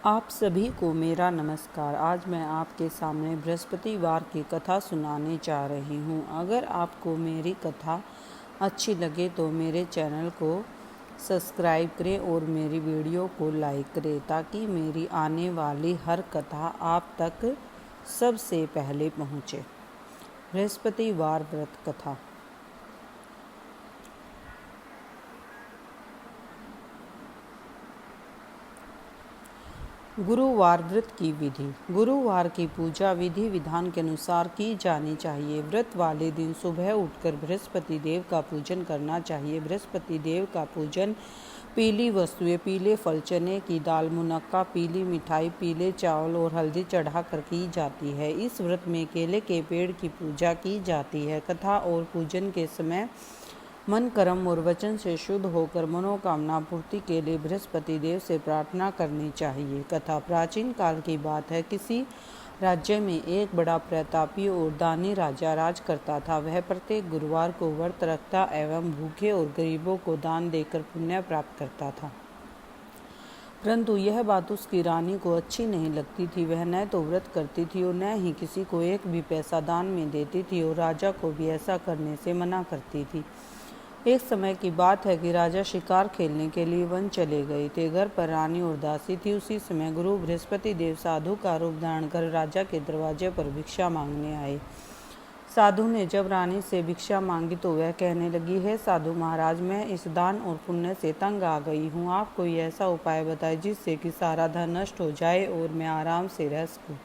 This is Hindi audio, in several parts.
आप सभी को मेरा नमस्कार। आज मैं आपके सामने बृहस्पतिवार की कथा सुनाने जा रही हूँ। अगर आपको मेरी कथा अच्छी लगे तो मेरे चैनल को सब्सक्राइब करें और मेरी वीडियो को लाइक करें ताकि मेरी आने वाली हर कथा आप तक सबसे पहले पहुँचे। बृहस्पतिवार व्रत कथा। गुरुवार व्रत की विधि। गुरुवार की पूजा विधि विधान के अनुसार की जानी चाहिए। व्रत वाले दिन सुबह उठकर बृहस्पति देव का पूजन करना चाहिए। बृहस्पति देव का पूजन पीली वस्तुएं, पीले फल, चने की दाल, मुनक्का, पीली मिठाई, पीले चावल और हल्दी चढ़ाकर की जाती है। इस व्रत में केले के पेड़ की पूजा की जाती है। कथा और पूजन के समय मन, कर्म और वचन से शुद्ध होकर मनोकामना पूर्ति के लिए बृहस्पति देव से प्रार्थना करनी चाहिए। कथा। प्राचीन काल की बात है। किसी राज्य में एक बड़ा प्रतापी और दानी राजा राज करता था। वह प्रत्येक गुरुवार को व्रत रखता एवं भूखे और गरीबों को दान देकर पुण्य प्राप्त करता था। परंतु यह बात उसकी रानी को अच्छी नहीं लगती थी। वह न तो व्रत करती थी और न ही किसी को एक भी पैसा दान में देती थी और राजा को भी ऐसा करने से मना करती थी। एक समय की बात है कि राजा शिकार खेलने के लिए वन चले गए थे। घर पर रानी और दासी थी। उसी समय गुरु बृहस्पति देव साधु का रूप धारण कर राजा के दरवाजे पर भिक्षा मांगने आए। साधु ने जब रानी से भिक्षा मांगी तो वह कहने लगी, है साधु महाराज, मैं इस दान और पुण्य से तंग आ गई हूँ। आप कोई ऐसा उपाय बताए जिससे कि सारा धन नष्ट हो जाए और मैं आराम से रह सकूँ।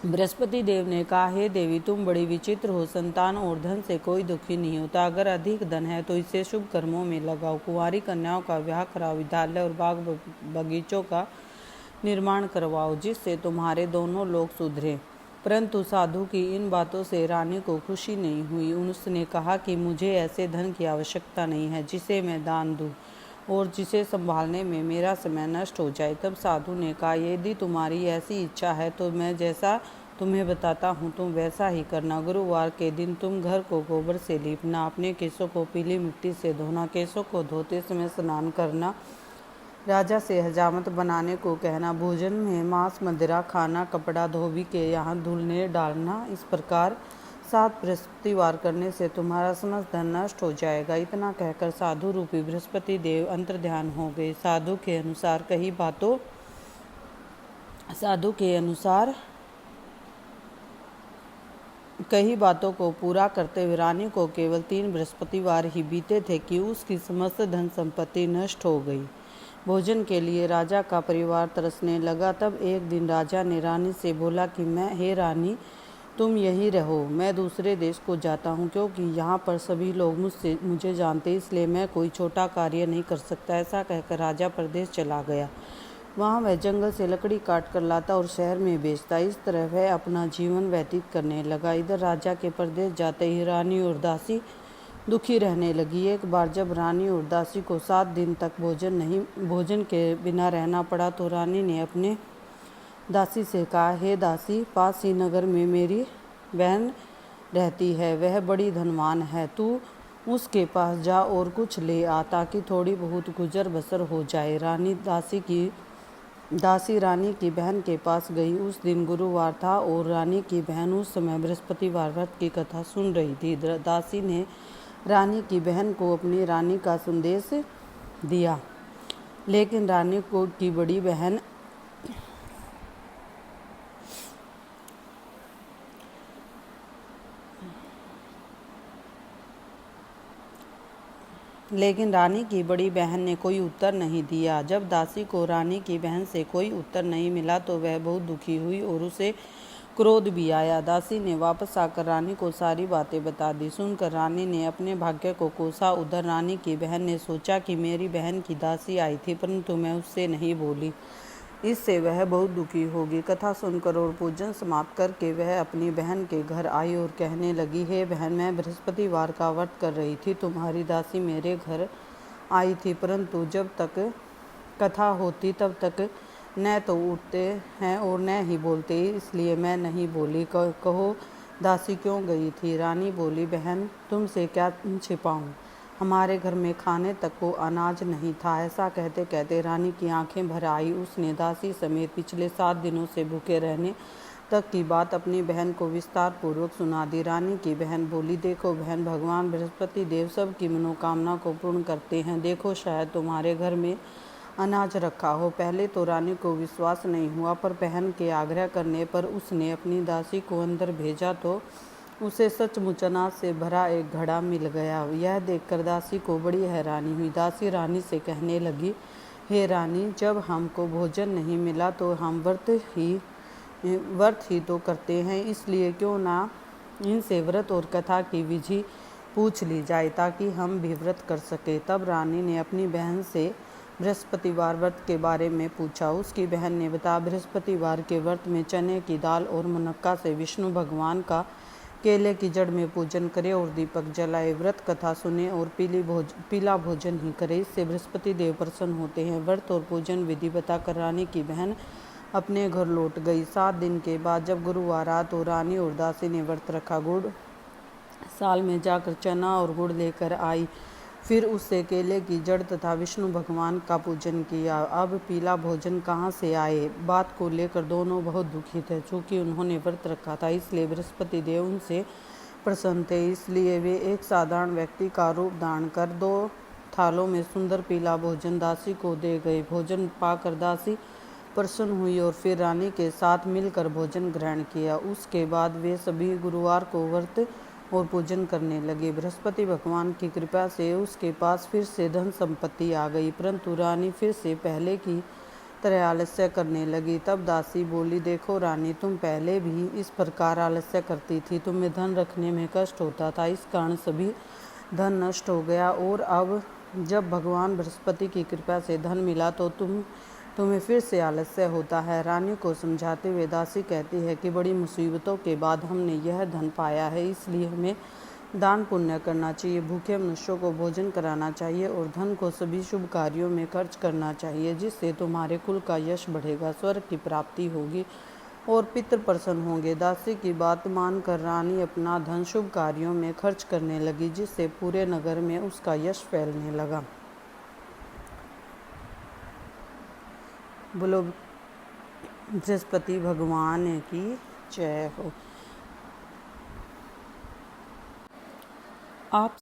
बृहस्पति देव ने कहा, हे देवी, तुम बड़ी विचित्र हो। संतान और धन से कोई दुखी नहीं होता। अगर अधिक धन है तो इसे शुभ कर्मों में लगाओ। कुंवारी कन्याओं का विवाह कराओ। विद्यालय और बाग बगीचों का निर्माण करवाओ जिससे तुम्हारे दोनों लोग सुधरे। परंतु साधु की इन बातों से रानी को खुशी नहीं हुई। उसने कहा कि मुझे ऐसे धन की आवश्यकता नहीं है जिसे मैं दान दूं और जिसे संभालने में मेरा समय नष्ट हो जाए। तब साधु ने कहा, यदि तुम्हारी ऐसी इच्छा है तो मैं जैसा तुम्हें बताता हूँ तुम वैसा ही करना। गुरुवार के दिन तुम घर को गोबर से लीपना, अपने केसों को पीली मिट्टी से धोना, केसों को धोते समय स्नान करना, राजा से हजामत बनाने को कहना, भोजन में मांस मदिरा खाना, कपड़ा धोबी के यहाँ धुलने डालना। इस प्रकार 7 बृहस्पतिवार करने से तुम्हारा समस्त धन नष्ट हो जाएगा। इतना कहकर साधु रूपी बृहस्पति देव अंतर्ध्यान हो गए। साधु के अनुसार कई बातों को पूरा करते हुए रानी को केवल 3 बृहस्पतिवार ही बीते थे कि उसकी समस्त धन संपत्ति नष्ट हो गई। भोजन के लिए राजा का परिवार तरसने लगा। तब एक दिन राजा ने रानी से बोला कि हे रानी, तुम यहीं रहो, मैं दूसरे देश को जाता हूँ क्योंकि यहाँ पर सभी लोग मुझे जानते, इसलिए मैं कोई छोटा कार्य नहीं कर सकता। ऐसा कहकर राजा परदेश चला गया। वहाँ वह जंगल से लकड़ी काट कर लाता और शहर में बेचता। इस तरह वह अपना जीवन व्यतीत करने लगा। इधर राजा के परदेश जाते ही रानी और दासी दुखी रहने लगी। एक बार जब रानी और दासी को 7 दिन तक भोजन के बिना रहना पड़ा तो रानी ने अपने दासी से कहा, हे दासी, पास ही नगर में मेरी बहन रहती है, वह बड़ी धनवान है। तू उसके पास जा और कुछ ले आ ताकि थोड़ी बहुत गुजर बसर हो जाए। दासी रानी की बहन के पास गई। उस दिन गुरुवार था और रानी की बहन उस समय बृहस्पतिवार व्रत की कथा सुन रही थी। दासी ने रानी की बहन को अपनी रानी का संदेश दिया, लेकिन रानी की बड़ी बहन ने कोई उत्तर नहीं दिया। जब दासी को रानी की बहन से कोई उत्तर नहीं मिला तो वह बहुत दुखी हुई और उसे क्रोध भी आया। दासी ने वापस आकर रानी को सारी बातें बता दी। सुनकर रानी ने अपने भाग्य को कोसा। उधर रानी की बहन ने सोचा कि मेरी बहन की दासी आई थी परंतु मैं उससे नहीं बोली, इससे वह बहुत दुखी होगी। कथा सुनकर और पूजन समाप्त करके वह अपनी बहन के घर आई और कहने लगी, हे बहन, मैं बृहस्पतिवार का व्रत कर रही थी। तुम्हारी दासी मेरे घर आई थी परंतु जब तक कथा होती तब तक न तो उठते हैं और न ही बोलते, इसलिए मैं नहीं बोली। कहो दासी क्यों गई थी? रानी बोली, बहन, तुमसे क्या छिपाऊं? हमारे घर में खाने तक को अनाज नहीं था। ऐसा कहते कहते रानी की आंखें भर आई। उसने दासी समेत पिछले 7 दिनों से भूखे रहने तक की बात अपनी बहन को विस्तार पूर्वक सुना दी। रानी की बहन बोली, देखो बहन, भगवान बृहस्पति देव सबकी मनोकामना को पूर्ण करते हैं। देखो शायद तुम्हारे घर में अनाज रखा हो। पहले तो रानी को विश्वास नहीं हुआ, पर बहन के आग्रह करने पर उसने अपनी दासी को अंदर भेजा तो उसे सचमुच अनाज से भरा एक घड़ा मिल गया। यह देखकर दासी को बड़ी हैरानी हुई। दासी रानी से कहने लगी, हे रानी, जब हमको भोजन नहीं मिला तो हम व्रत ही तो करते हैं, इसलिए क्यों ना इनसे व्रत और कथा की विधि पूछ ली जाए ताकि हम भी व्रत कर सके। तब रानी ने अपनी बहन से बृहस्पतिवार व्रत के बारे में पूछा। उसकी बहन ने बताया, बृहस्पतिवार के व्रत में चने की दाल और मुनक्का से विष्णु भगवान का केले की जड़ में पूजन करे और दीपक जलाए, व्रत कथा सुने और पीला भोजन ही करे, इससे बृहस्पति देव प्रसन्न होते हैं। व्रत और पूजन विधि बताकर रानी की बहन अपने घर लौट गई। 7 दिन के बाद जब गुरुवार आ तो रानी और दासी ने व्रत रखा। गुड़ साल में जाकर चना और गुड़ लेकर आई, फिर उससे केले की जड़ तथा विष्णु भगवान का पूजन किया। अब पीला भोजन कहाँ से आए, बात को लेकर दोनों बहुत दुखी थे। चूँकि उन्होंने व्रत रखा था इसलिए बृहस्पति देव उनसे प्रसन्न थे, इसलिए वे एक साधारण व्यक्ति का रूप धारण कर 2 थालों में सुंदर पीला भोजन दासी को दे गए। भोजन पाकर दासी प्रसन्न हुई और फिर रानी के साथ मिलकर भोजन ग्रहण किया। उसके बाद वे सभी गुरुवार को व्रत और पूजन करने लगे। बृहस्पति भगवान की कृपा से उसके पास फिर से धन संपत्ति आ गई, परंतु रानी फिर से पहले की तरह आलस्य करने लगी। तब दासी बोली, देखो रानी, तुम पहले भी इस प्रकार आलस्य करती थी, तुम्हें धन रखने में कष्ट होता था, इस कारण सभी धन नष्ट हो गया, और अब जब भगवान बृहस्पति की कृपा से धन मिला तो तुम्हें फिर से आलस्य होता है। रानी को समझाते हुए दासी कहती है कि बड़ी मुसीबतों के बाद हमने यह धन पाया है, इसलिए हमें दान पुण्य करना चाहिए, भूखे मनुष्यों को भोजन कराना चाहिए और धन को सभी शुभ कार्यों में खर्च करना चाहिए, जिससे तुम्हारे कुल का यश बढ़ेगा, स्वर्ग की प्राप्ति होगी और पितृ प्रसन्न होंगे। दासी की बात मानकर रानी अपना धन शुभ कार्यों में खर्च करने लगी, जिससे पूरे नगर में उसका यश फैलने लगा। बोलो बृहस्पति भगवान की जय हो। आप